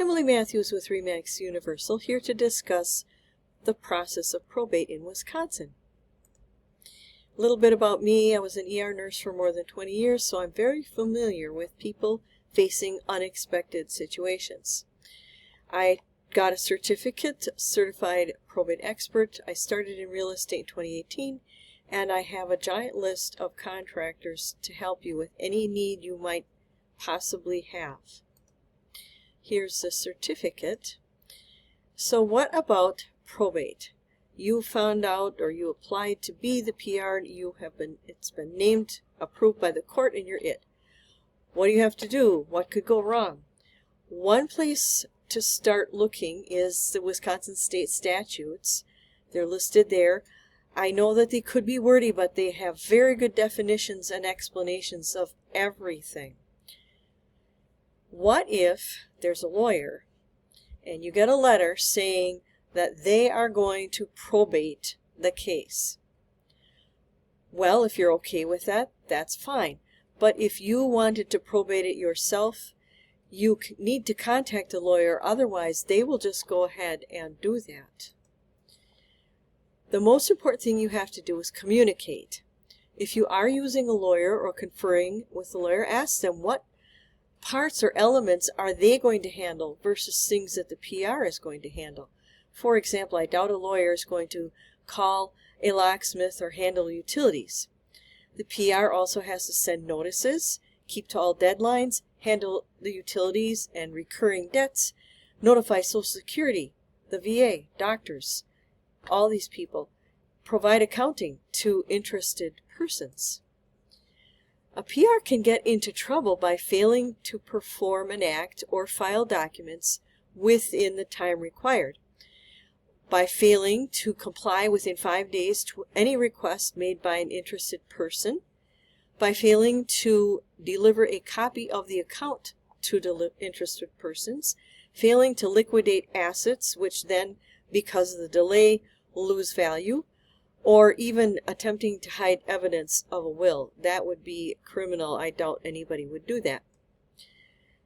Emily Matthews with RE/MAX Universal, here to discuss the process of probate in Wisconsin. A little bit about me. I was an ER nurse for more than 20 years, so I'm very familiar with people facing unexpected situations. I got a certificate, certified probate expert. I started in real estate in 2018, and I have a giant list of contractors to help you with any need you might possibly have. Here's the certificate. So what about probate? You found out, or you applied to be the PR, it's been named, approved by the court, and you're it. What do you have to do? What could go wrong? One place to start looking is the Wisconsin state statutes. They're listed there. I know that they could be wordy, but they have very good definitions and explanations of everything. What if there's a lawyer and you get a letter saying that they are going to probate the case? Well, if you're okay with that, that's fine. But if you wanted to probate it yourself, you need to contact a lawyer. Otherwise, they will just go ahead and do that. The most important thing you have to do is communicate. If you are using a lawyer or conferring with a lawyer, ask them what parts or elements are they going to handle versus things that the PR is going to handle. For example, I doubt a lawyer is going to call a locksmith or handle utilities. The PR also has to send notices, keep to all deadlines, handle the utilities and recurring debts, notify Social Security, the VA, doctors, all these people, provide accounting to interested persons. A PR can get into trouble by failing to perform an act or file documents within the time required, by failing to comply within 5 days to any request made by an interested person, by failing to deliver a copy of the account to interested persons, failing to liquidate assets which then, because of the delay, lose value, or even attempting to hide evidence of a will. That would be criminal. I doubt anybody would do that.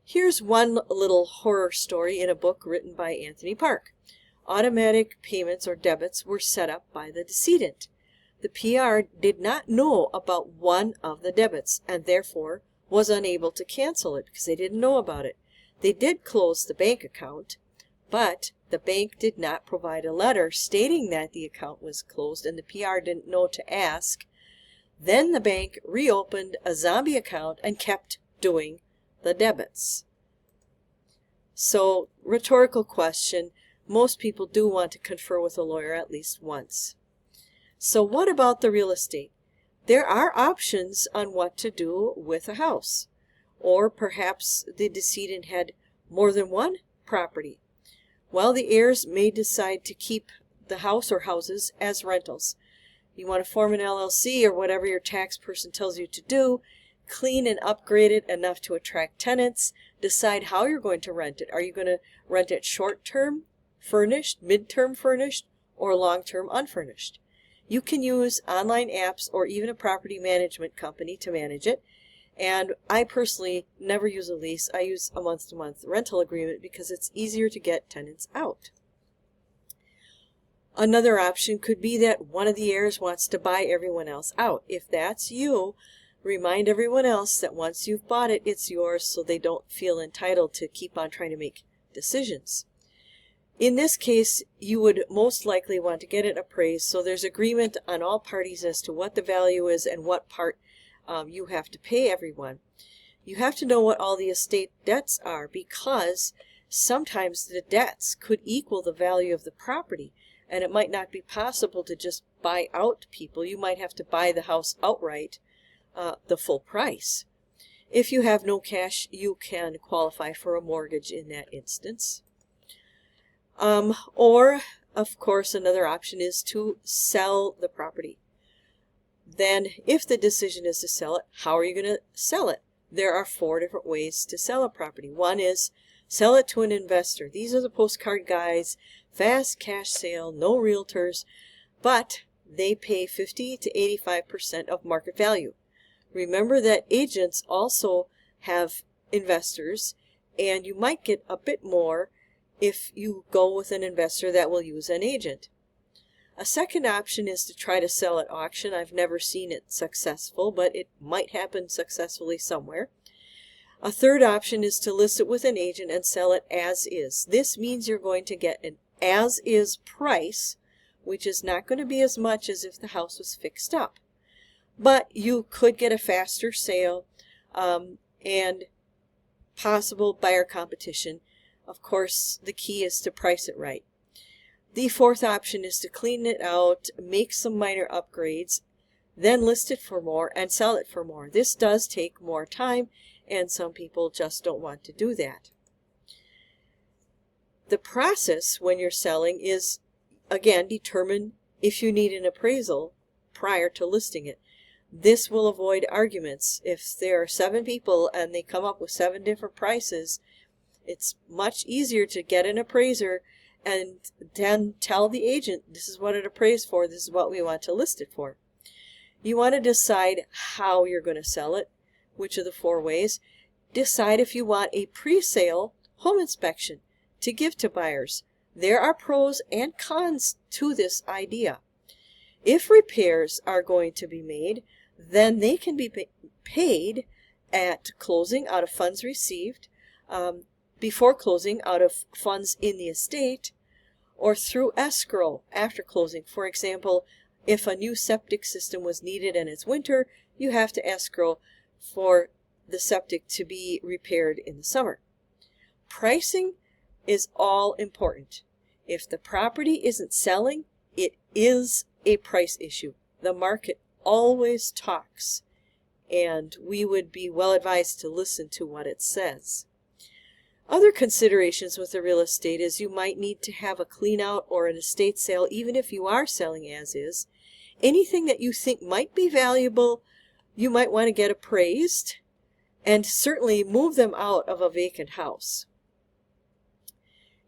Here's one little horror story in a book written by Anthony Park. Automatic payments or debits were set up by the decedent. The PR did not know about one of the debits and therefore was unable to cancel it because they didn't know about it. They did close the bank account, but the bank did not provide a letter stating that the account was closed, and the PR didn't know to ask. Then the bank reopened a zombie account and kept doing the debits. So, rhetorical question, most people do want to confer with a lawyer at least once. So what about the real estate? There are options on what to do with a house. Or perhaps the decedent had more than one property. Well, the heirs may decide to keep the house or houses as rentals. You want to form an LLC or whatever your tax person tells you to do, clean and upgrade it enough to attract tenants, decide how you're going to rent it. Are you going to rent it short-term, furnished, mid-term furnished, or long-term unfurnished? You can use online apps or even a property management company to manage it. And I personally never use a lease. I use a month-to-month rental agreement because it's easier to get tenants out. Another option could be that one of the heirs wants to buy everyone else out. If that's you, remind everyone else that once you've bought it, it's yours, so they don't feel entitled to keep on trying to make decisions. In this case, you would most likely want to get it appraised, so there's agreement on all parties as to what the value is and what part you have to pay everyone. You have to know what all the estate debts are, because sometimes the debts could equal the value of the property, and it might not be possible to just buy out people. You might have to buy the house outright, the full price. If you have no cash, you can qualify for a mortgage in that instance. Or, of course, another option is to sell the property. Then, if the decision is to sell it, how are you going to sell it? There are 4 different ways to sell a property. One is sell it to an investor. These are the postcard guys, fast cash sale, no realtors, but they pay 50 to 85% of market value. Remember that agents also have investors, and you might get a bit more if you go with an investor that will use an agent. A second option is to try to sell at auction. I've never seen it successful, but it might happen successfully somewhere. A third option is to list it with an agent and sell it as is. This means you're going to get an as-is price, which is not going to be as much as if the house was fixed up. But you could get a faster sale and possible buyer competition. Of course, the key is to price it right. The fourth option is to clean it out, make some minor upgrades, then list it for more and sell it for more. This does take more time, and some people just don't want to do that. The process when you're selling is, again, determine if you need an appraisal prior to listing it. This will avoid arguments. If there are 7 people and they come up with 7 different prices, it's much easier to get an appraiser and then tell the agent, this is what it appraised for, this is what we want to list it for. You want to decide how you're going to sell it, which of the 4 ways. Decide if you want a pre-sale home inspection to give to buyers. There are pros and cons to this idea. If repairs are going to be made, then they can be paid at closing out of funds received, before closing out of funds in the estate, or through escrow after closing. For example, if a new septic system was needed and it's winter, you have to escrow for the septic to be repaired in the summer. Pricing is all important. If the property isn't selling, it is a price issue. The market always talks, and we would be well advised to listen to what it says. Other considerations with the real estate is you might need to have a clean out or an estate sale even if you are selling as is. Anything that you think might be valuable, you might want to get appraised, and certainly move them out of a vacant house.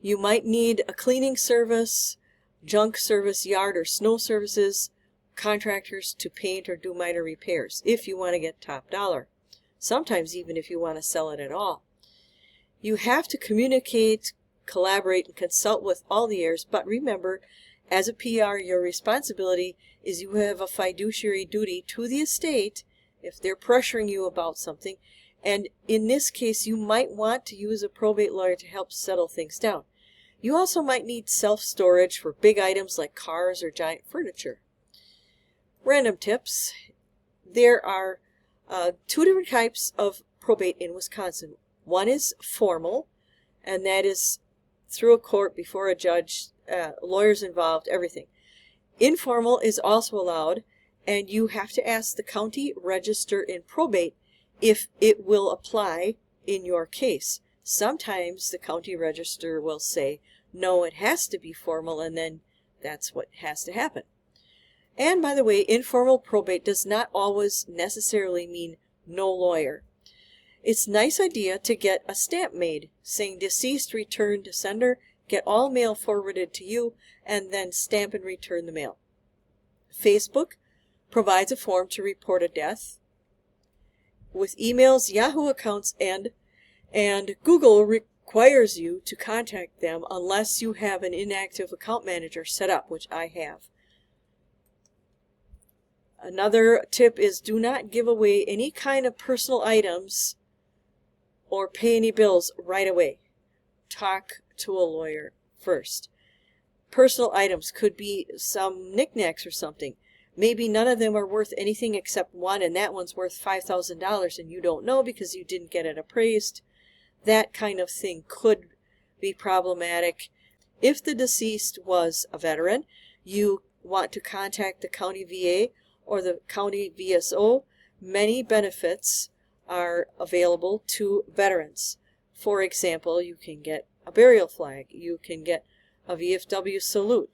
You might need a cleaning service, junk service, yard or snow services, contractors to paint or do minor repairs if you want to get top dollar. Sometimes even if you want to sell it at all. You have to communicate, collaborate, and consult with all the heirs, but remember, as a PR, your responsibility is you have a fiduciary duty to the estate if they're pressuring you about something, and in this case, you might want to use a probate lawyer to help settle things down. You also might need self-storage for big items like cars or giant furniture. Random tips. There are 2 different types of probate in Wisconsin. One is formal, and that is through a court, before a judge, lawyers involved, everything. Informal is also allowed, and you have to ask the county register in probate if it will apply in your case. Sometimes the county register will say, no, it has to be formal, and then that's what has to happen. And by the way, informal probate does not always necessarily mean no lawyer. It's a nice idea to get a stamp made saying deceased returned to sender, get all mail forwarded to you, and then stamp and return the mail. Facebook provides a form to report a death. With emails, Yahoo accounts, and Google requires you to contact them unless you have an inactive account manager set up, which I have. Another tip is do not give away any kind of personal items or pay any bills right away. Talk to a lawyer first. Personal items could be some knickknacks or something. Maybe none of them are worth anything except one, and that one's worth $5,000 and you don't know because you didn't get it appraised. That kind of thing could be problematic. If the deceased was a veteran, you want to contact the county VA or the county VSO. Many benefits are available to veterans. For example, you can get a burial flag, you can get a VFW salute.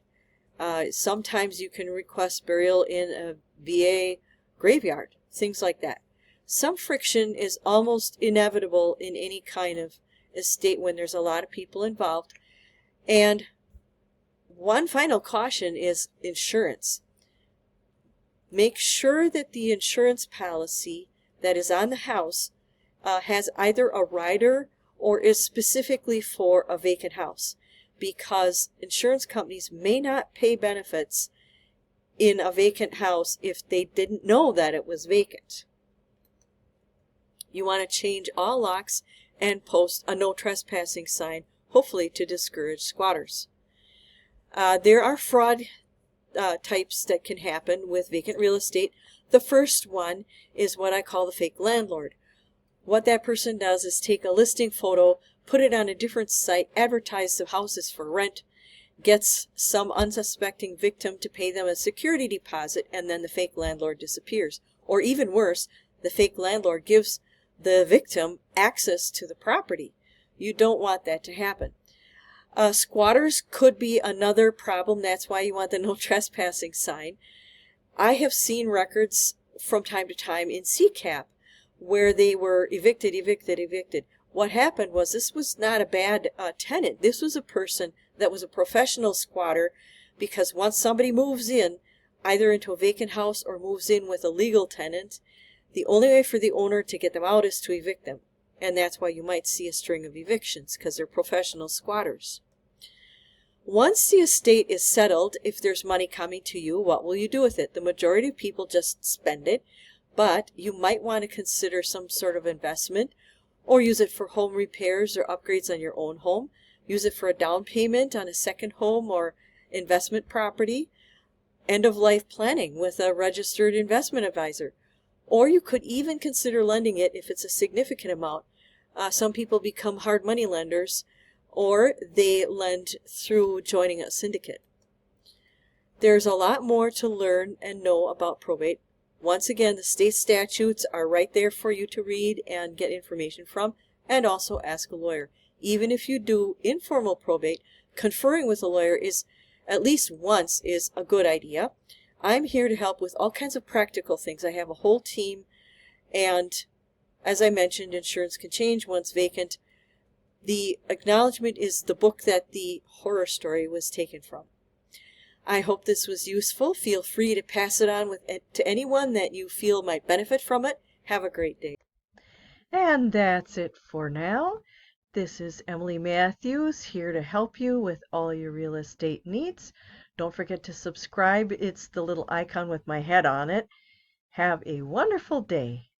Sometimes you can request burial in a VA graveyard, things like that. Some friction is almost inevitable in any kind of estate when there's a lot of people involved. And one final caution is insurance. Make sure that the insurance policy that is on the house has either a rider or is specifically for a vacant house, because insurance companies may not pay benefits in a vacant house if they didn't know that it was vacant. You want to change all locks and post a no trespassing sign, hopefully to discourage squatters. There are fraud types that can happen with vacant real estate. The first one is what I call the fake landlord. What that person does is take a listing photo, put it on a different site, advertise the houses for rent, gets some unsuspecting victim to pay them a security deposit, and then the fake landlord disappears. Or even worse, the fake landlord gives the victim access to the property. You don't want that to happen. Squatters could be another problem. That's why you want the no trespassing sign. I have seen records from time to time in CCAP where they were evicted. What happened was this was not a bad tenant. This was a person that was a professional squatter, because once somebody moves in, either into a vacant house or moves in with a legal tenant, the only way for the owner to get them out is to evict them. And that's why you might see a string of evictions, because they're professional squatters. Once the estate is settled, if there's money coming to you, what will you do with it? The majority of people just spend it, but you might want to consider some sort of investment, or use it for home repairs or upgrades on your own home. Use it for a down payment on a second home or investment property. End of life planning with a registered investment advisor. Or you could even consider lending it if it's a significant amount. Some people become hard money lenders, or they lend through joining a syndicate. There's a lot more to learn and know about probate. Once again, the state statutes are right there for you to read and get information from, and also ask a lawyer. Even if you do informal probate, conferring with a lawyer is at least once is a good idea. I'm here to help with all kinds of practical things. I have a whole team, and as I mentioned, insurance can change once vacant. The acknowledgement is the book that the horror story was taken from. I hope this was useful. Feel free to pass it on to anyone that you feel might benefit from it. Have a great day. And that's it for now. This is Emily Matthews, here to help you with all your real estate needs. Don't forget to subscribe. It's the little icon with my head on it. Have a wonderful day.